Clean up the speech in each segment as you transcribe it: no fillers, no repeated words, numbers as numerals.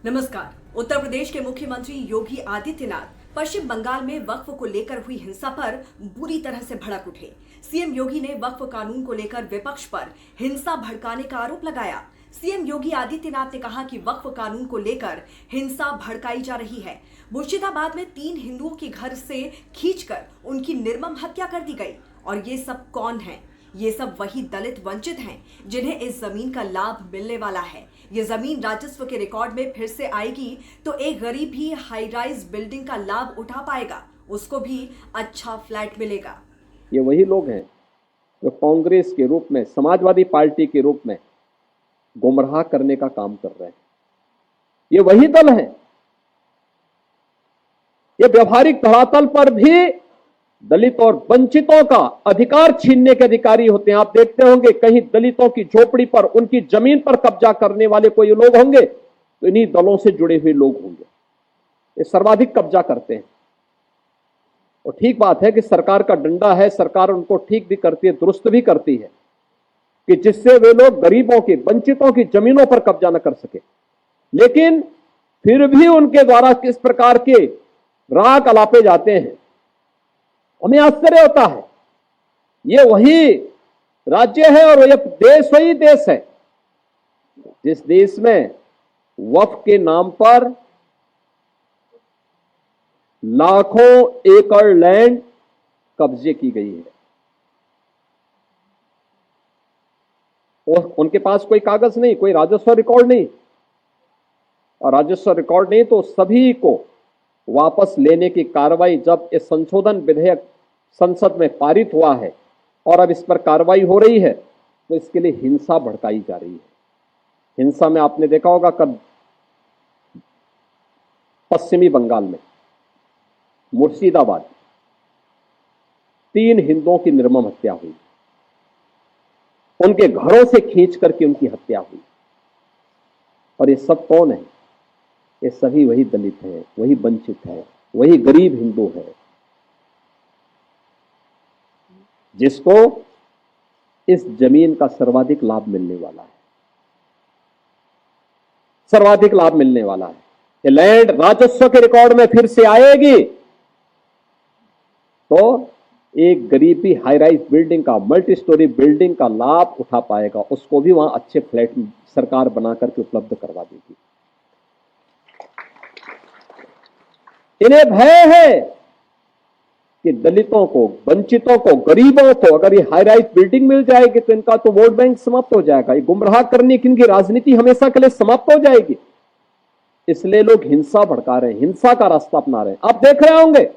नमस्कार। उत्तर प्रदेश के मुख्यमंत्री योगी आदित्यनाथ पश्चिम बंगाल में वक्फ को लेकर हुई हिंसा पर बुरी तरह से भड़क उठे। सीएम योगी ने वक्फ कानून को लेकर विपक्ष पर हिंसा भड़काने का आरोप लगाया। सीएम योगी आदित्यनाथ ने कहा कि वक्फ कानून को लेकर हिंसा भड़काई जा रही है। मुर्शिदाबाद में 3 हिंदुओं के घर से खींचकर उनकी निर्मम हत्या कर दी गई। और ये सब कौन है? ये सब वही दलित वंचित हैं जिन्हें इस जमीन का लाभ मिलने वाला है। ये जमीन राजस्व के रिकॉर्ड में फिर से आएगी तो एक गरीब भी हाई राइज बिल्डिंग का लाभ उठा पाएगा, उसको भी अच्छा फ्लैट मिलेगा। ये वही लोग हैं जो कांग्रेस के रूप में, समाजवादी पार्टी के रूप में गुमराह करने का काम कर रहे हैं। ये वही दल है। ये व्यवहारिक धरातल पर भी दलित और वंचितों का अधिकार छीनने के अधिकारी होते हैं। आप देखते होंगे कहीं दलितों की झोपड़ी पर, उनकी जमीन पर कब्जा करने वाले कोई लोग होंगे तो इन्हीं दलों से जुड़े हुए लोग होंगे। ये सर्वाधिक कब्जा करते हैं। और ठीक बात है कि सरकार का डंडा है, सरकार उनको ठीक भी करती है, दुरुस्त भी करती है कि जिससे वे लोग गरीबों की, वंचितों की जमीनों पर कब्जा न कर सके। लेकिन फिर भी उनके द्वारा किस प्रकार के राग अलापे जाते हैं, हमें आश्चर्य होता है। ये वही राज्य है और यह देश वही देश है जिस देश में वक्फ के नाम पर लाखों एकड़ लैंड कब्जे की गई है। और उनके पास कोई कागज नहीं, कोई राजस्व रिकॉर्ड नहीं। और राजस्व रिकॉर्ड नहीं तो सभी को वापस लेने की कार्रवाई, जब इस संशोधन विधेयक संसद में पारित हुआ है और अब इस पर कार्रवाई हो रही है, तो इसके लिए हिंसा भड़काई जा रही है। हिंसा में आपने देखा होगा कब पश्चिमी बंगाल में मुर्शिदाबाद 3 हिंदुओं की निर्मम हत्या हुई, उनके घरों से खींच करके उनकी हत्या हुई। और ये सब कौन है? ये सभी वही दलित हैं, वही वंचित है, वही गरीब हिंदू है जिसको इस जमीन का सर्वाधिक लाभ मिलने वाला है। सर्वाधिक लाभ मिलने वाला है। ये लैंड राजस्व के रिकॉर्ड में फिर से आएगी तो एक गरीब भी हाई राइज बिल्डिंग का, मल्टी स्टोरी बिल्डिंग का लाभ उठा पाएगा। उसको भी वहां अच्छे फ्लैट सरकार बना करके उपलब्ध करवा देगी। इन्हें भय है कि दलितों को, वंचितों को, गरीबों को अगर ये हाई राइज बिल्डिंग मिल जाएगी तो इनका तो वोट बैंक समाप्त हो जाएगा। ये गुमराह करने की इनकी राजनीति हमेशा के लिए समाप्त हो जाएगी। इसलिए लोग हिंसा भड़का रहे हैं, हिंसा का रास्ता अपना रहे हैं। आप देख रहे होंगे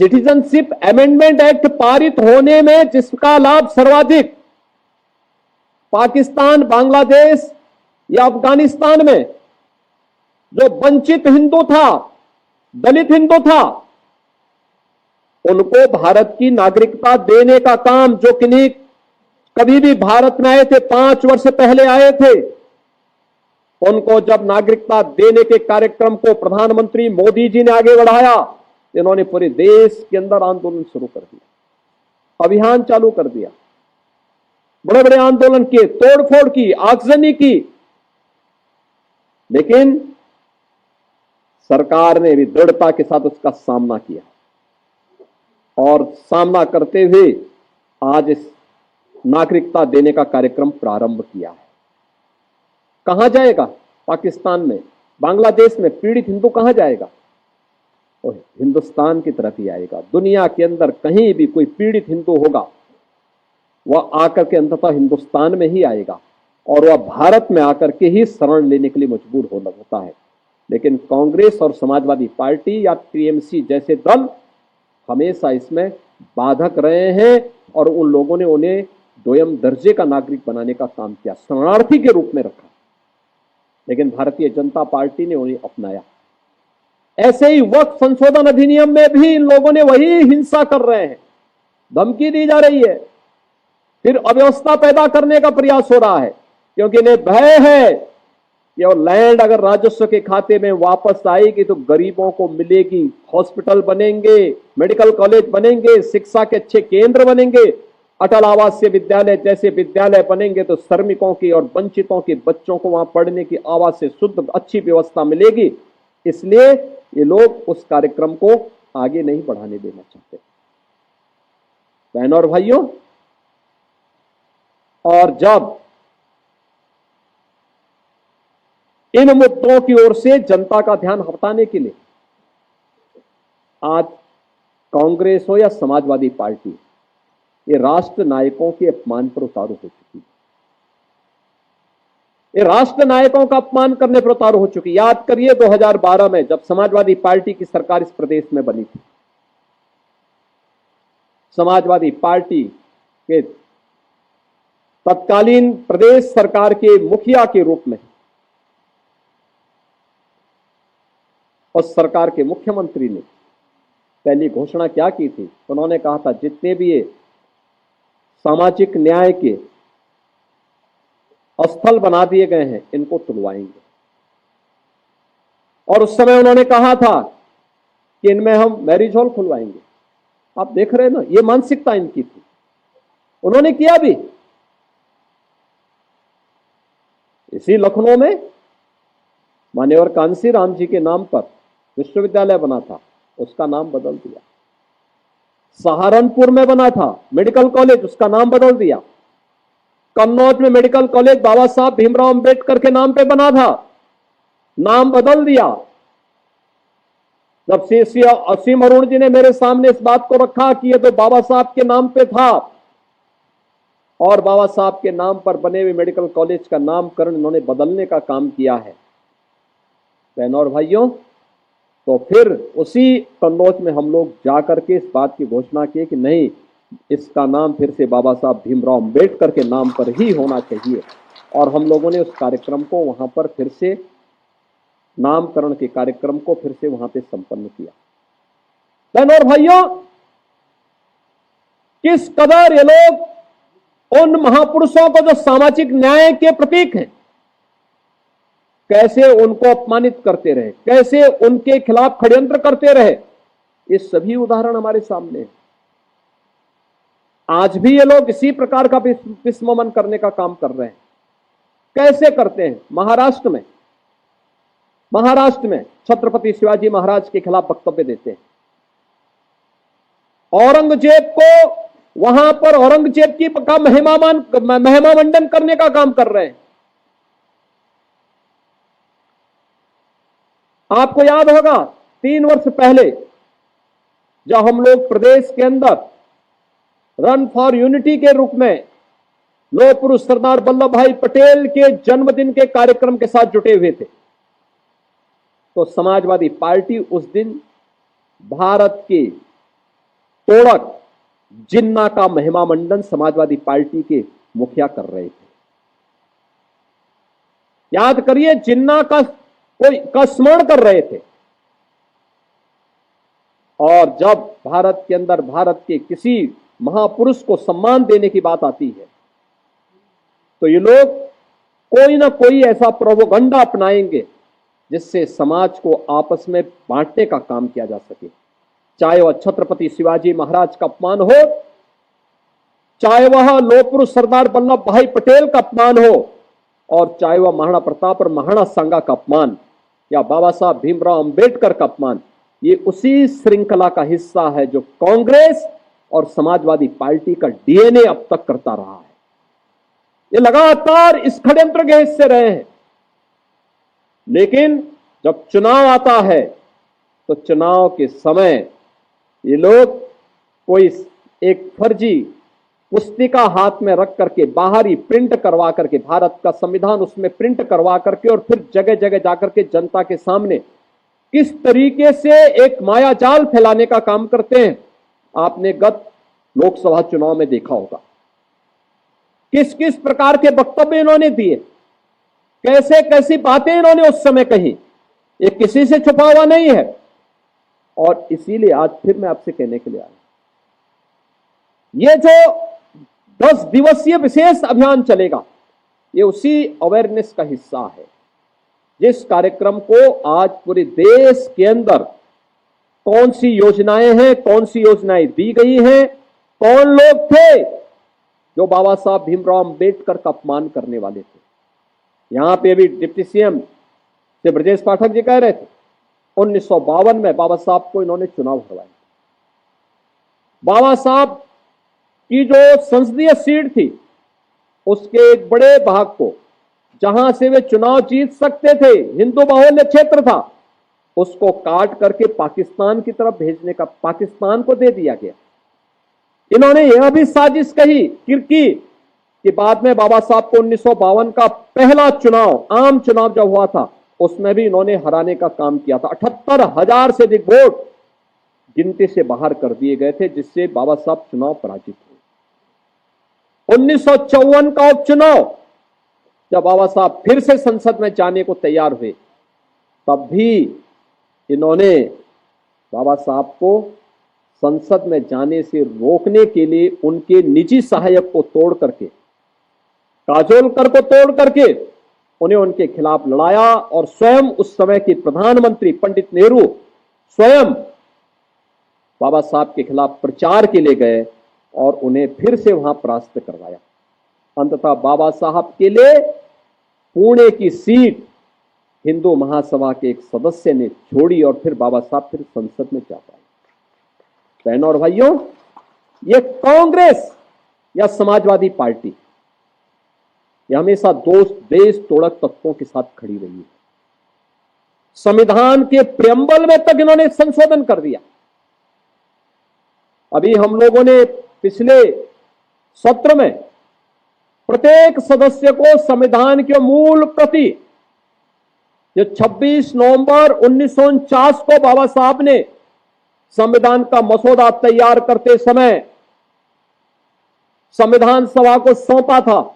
सिटीजनशिप अमेंडमेंट एक्ट पारित होने में जिसका लाभ सर्वाधिक पाकिस्तान, बांग्लादेश या अफगानिस्तान में जो वंचित हिंदू था, दलित हिंदू था, उनको भारत की नागरिकता देने का काम, जो किन्हीं कभी भी भारत में आए थे, 5 वर्ष पहले आए थे, उनको जब नागरिकता देने के कार्यक्रम को प्रधानमंत्री मोदी जी ने आगे बढ़ाया, इन्होंने पूरे देश के अंदर आंदोलन शुरू कर दिया, अभियान चालू कर दिया, बड़े बड़े आंदोलन किए, तोड़फोड़ की, आगजनी की। लेकिन सरकार ने भी दृढ़ता के साथ उसका सामना किया और सामना करते हुए आज इस नागरिकता देने का कार्यक्रम प्रारंभ किया है। कहां जाएगा? पाकिस्तान में, बांग्लादेश में पीड़ित हिंदू कहां जाएगा? और हिंदुस्तान की तरफ ही आएगा। दुनिया के अंदर कहीं भी कोई पीड़ित हिंदू होगा, वह आकर के अंततः हिंदुस्तान में ही आएगा और वह भारत में आकर के ही शरण लेने के लिए मजबूर होता है। लेकिन कांग्रेस और समाजवादी पार्टी या टीएमसी जैसे दल हमेशा इसमें बाधक रहे हैं और उन लोगों ने उन्हें दोयम दर्जे का नागरिक बनाने का काम किया, शरणार्थी के रूप में रखा। लेकिन भारतीय जनता पार्टी ने उन्हें अपनाया। ऐसे ही वक्फ संशोधन अधिनियम में भी इन लोगों ने वही हिंसा कर रहे हैं, धमकी दी जा रही है, फिर अव्यवस्था पैदा करने का प्रयास हो रहा है, क्योंकि इन्हें भय है कि और लैंड अगर राजस्व के खाते में वापस आएगी तो गरीबों को मिलेगी, हॉस्पिटल बनेंगे, मेडिकल कॉलेज बनेंगे, शिक्षा के अच्छे केंद्र बनेंगे, अटल आवासीय विद्यालय जैसे विद्यालय बनेंगे तो श्रमिकों की और वंचितों के बच्चों को वहां पढ़ने की आवाज से शुद्ध अच्छी व्यवस्था मिलेगी। इसलिए ये लोग उस कार्यक्रम को आगे नहीं बढ़ाने देना चाहते। बहनों और भाइयों, और जब इन मुद्दों की ओर से जनता का ध्यान हटाने के लिए आज कांग्रेस हो या समाजवादी पार्टी, ये राष्ट्र नायकों के अपमान पर उतारू हो चुकी है। ये राष्ट्र नायकों का अपमान करने पर उतारू हो चुकी। याद करिए 2012 में जब समाजवादी पार्टी की सरकार इस प्रदेश में बनी थी, समाजवादी पार्टी के तत्कालीन प्रदेश सरकार के मुखिया के रूप में उस सरकार के मुख्यमंत्री ने पहली घोषणा क्या की थी? उन्होंने कहा था जितने भी ये सामाजिक न्याय के स्थल बना दिए गए हैं इनको तुलवाएंगे। और उस समय उन्होंने कहा था कि इनमें हम मैरिज हॉल खुलवाएंगे। आप देख रहे हैं ना, ये मानसिकता इनकी थी। उन्होंने किया भी। इसी लखनऊ में मान्यवर कांसी राम जी के नाम पर विश्वविद्यालय बना था, उसका नाम बदल दिया। सहारनपुर में बना था मेडिकल कॉलेज, उसका नाम बदल दिया। कन्नौज में मेडिकल कॉलेज बाबा साहब भीमराव अंबेडकर के नाम पे बना था, नाम बदल दिया। जब श्री असीम अरुण जी ने मेरे सामने इस बात को रखा कि ये तो बाबा साहब के नाम पे था और बाबा साहब के नाम पर बने हुए मेडिकल कॉलेज का नामकरण इन्होंने बदलने का काम किया है। बहनों और भाइयों, तो फिर उसी कन्नौज में हम लोग जाकर के इस बात की घोषणा की कि नहीं, इसका नाम फिर से बाबा साहब भीमराव अंबेडकर के नाम पर ही होना चाहिए। और हम लोगों ने उस कार्यक्रम को वहां पर फिर से नामकरण के कार्यक्रम को फिर से वहां पे संपन्न किया। बहनों और भाइयों, किस कदर ये लोग उन महापुरुषों को जो सामाजिक न्याय के प्रतीक हैं, कैसे उनको अपमानित करते रहे, कैसे उनके खिलाफ षड्यंत्र करते रहे, ये सभी उदाहरण हमारे सामने हैं। आज भी ये लोग इसी प्रकार का विस्मरण करने का काम कर रहे हैं। कैसे करते हैं? महाराष्ट्र में छत्रपति शिवाजी महाराज के खिलाफ वक्तव्य देते हैं। औरंगजेब को वहां पर औरंगजेब की का महिमा मंडन करने का काम कर रहे हैं। आपको याद होगा 3 वर्ष पहले जब हम लोग प्रदेश के अंदर रन फॉर यूनिटी के रूप में लौह पुरुष सरदार वल्लभ भाई पटेल के जन्मदिन के कार्यक्रम के साथ जुटे हुए थे, तो समाजवादी पार्टी उस दिन भारत के तोड़क जिन्ना का महिमा मंडन समाजवादी पार्टी के मुखिया कर रहे थे। याद करिए, जिन्ना का स्मरण कर रहे थे। और जब भारत के अंदर भारत के किसी महापुरुष को सम्मान देने की बात आती है तो ये लोग कोई ना कोई ऐसा प्रोपोगंडा अपनाएंगे जिससे समाज को आपस में बांटने का काम किया जा सके। चाहे वह छत्रपति शिवाजी महाराज का अपमान हो, चाहे वह लौह पुरुष सरदार वल्लभ भाई पटेल का अपमान हो, और चाहे वह महाराणा प्रताप और महाराणा सांगा का अपमान या बाबा साहब भीमराव अंबेडकर का अपमान, ये उसी श्रृंखला का हिस्सा है जो कांग्रेस और समाजवादी पार्टी का डीएनए अब तक करता रहा है। ये लगातार इस षड्यंत्र के हिस्से रहे हैं। लेकिन जब चुनाव आता है तो चुनाव के समय ये लोग कोई एक फर्जी पुस्तिका हाथ में रख करके बाहर ही प्रिंट करवा करके, भारत का संविधान उसमें प्रिंट करवा करके, और फिर जगह जगह जाकर के जनता के सामने किस तरीके से एक माया जाल फैलाने का काम करते हैं, आपने गत लोकसभा चुनाव में देखा होगा। किस किस प्रकार के वक्तव्य इन्होंने दिए, कैसे कैसी बातें इन्होंने उस समय कही, ये किसी से छुपा हुआ नहीं है। और इसीलिए आज फिर मैं आपसे कहने के लिए आया, ये जो 10 दिवसीय विशेष अभियान चलेगा, ये उसी अवेयरनेस का हिस्सा है जिस कार्यक्रम को आज पूरे देश के अंदर कौन सी योजनाएं हैं, कौन सी योजनाएं दी गई हैं, कौन लोग थे जो बाबा साहब भीमराव अंबेडकर का अपमान करने वाले थे। यहां पे भी डिप्टी सीएम से ब्रजेश पाठक जी कह रहे थे 1952 में बाबा साहब को इन्होंने चुनाव हरवाया। बाबा साहब की जो संसदीय सीट थी उसके एक बड़े भाग को जहां से वे चुनाव जीत सकते थे, हिंदू बाहुल्य क्षेत्र था, उसको काट करके पाकिस्तान की तरफ भेजने का, पाकिस्तान को दे दिया गया। इन्होंने यह भी साजिश कही कि बाद में बाबा साहब को 1952 का पहला चुनाव, आम चुनाव जब हुआ था, उसमें भी इन्होंने हराने का काम किया था। 78,000 से अधिक वोट गिनती से बाहर कर दिए गए थे, जिससे बाबा साहब चुनाव पराजित हुए। 1954 का उपचुनाव जब बाबा साहब फिर से संसद में जाने को तैयार हुए, तब भी इन्होंने बाबा साहब को संसद में जाने से रोकने के लिए उनके निजी सहायक को तोड़ करके, काजोलकर को तोड़ करके उन्हें उनके खिलाफ लड़ाया और स्वयं उस समय के प्रधानमंत्री पंडित नेहरू स्वयं बाबा साहब के खिलाफ प्रचार के लिए गए और उन्हें फिर से वहां परास्त करवाया। अंततः बाबा साहब के लिए पुणे की सीट हिंदू महासभा के एक सदस्य ने छोड़ी और फिर बाबा साहब फिर संसद में जा पाए। बहनों और भाइयों, ये कांग्रेस या समाजवादी पार्टी ये हमेशा देश तोड़क तत्वों के साथ खड़ी रही है। संविधान के प्रियम्बल में तक इन्होंने संशोधन कर दिया। अभी हम लोगों ने पिछले सत्र में प्रत्येक सदस्य को संविधान की मूल प्रति जो 26 नवंबर 1949 को बाबा साहब ने संविधान का मसौदा तैयार करते समय संविधान सभा को सौंपा था,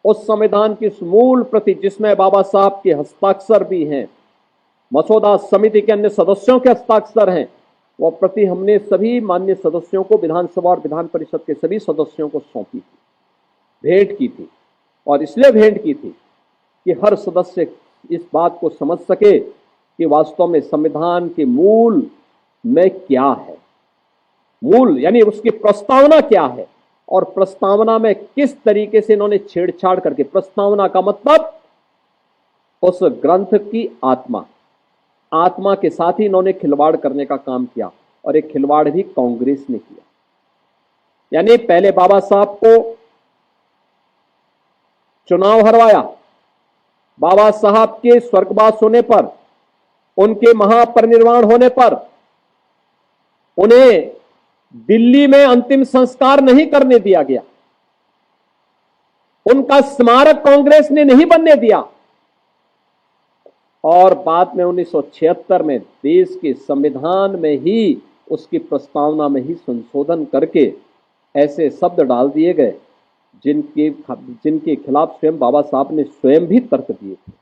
उस संविधान की मूल प्रति जिसमें बाबा साहब के हस्ताक्षर भी हैं, मसौदा समिति के अन्य सदस्यों के हस्ताक्षर हैं, वह प्रति हमने सभी माननीय सदस्यों को, विधानसभा और विधान परिषद के सभी सदस्यों को सौंपी थी, भेंट की थी। और इसलिए भेंट की थी कि हर सदस्य इस बात को समझ सके कि वास्तव में संविधान के मूल में क्या है, मूल यानी उसकी प्रस्तावना क्या है और प्रस्तावना में किस तरीके से इन्होंने छेड़छाड़ करके, प्रस्तावना का मतलब उस ग्रंथ की आत्मा के साथ ही इन्होंने खिलवाड़ करने का काम किया और एक खिलवाड़ भी कांग्रेस ने किया। यानी पहले बाबा साहब को चुनाव हरवाया, बाबा साहब के स्वर्गवास होने पर, उनके महापरिनिर्वाण होने पर उन्हें दिल्ली में अंतिम संस्कार नहीं करने दिया गया, उनका स्मारक कांग्रेस ने नहीं बनने दिया और बाद में 1976 में देश के संविधान में ही, उसकी प्रस्तावना में ही संशोधन करके ऐसे शब्द डाल दिए गए जिनके खिलाफ स्वयं बाबा साहब ने स्वयं भी तर्क दिए थे।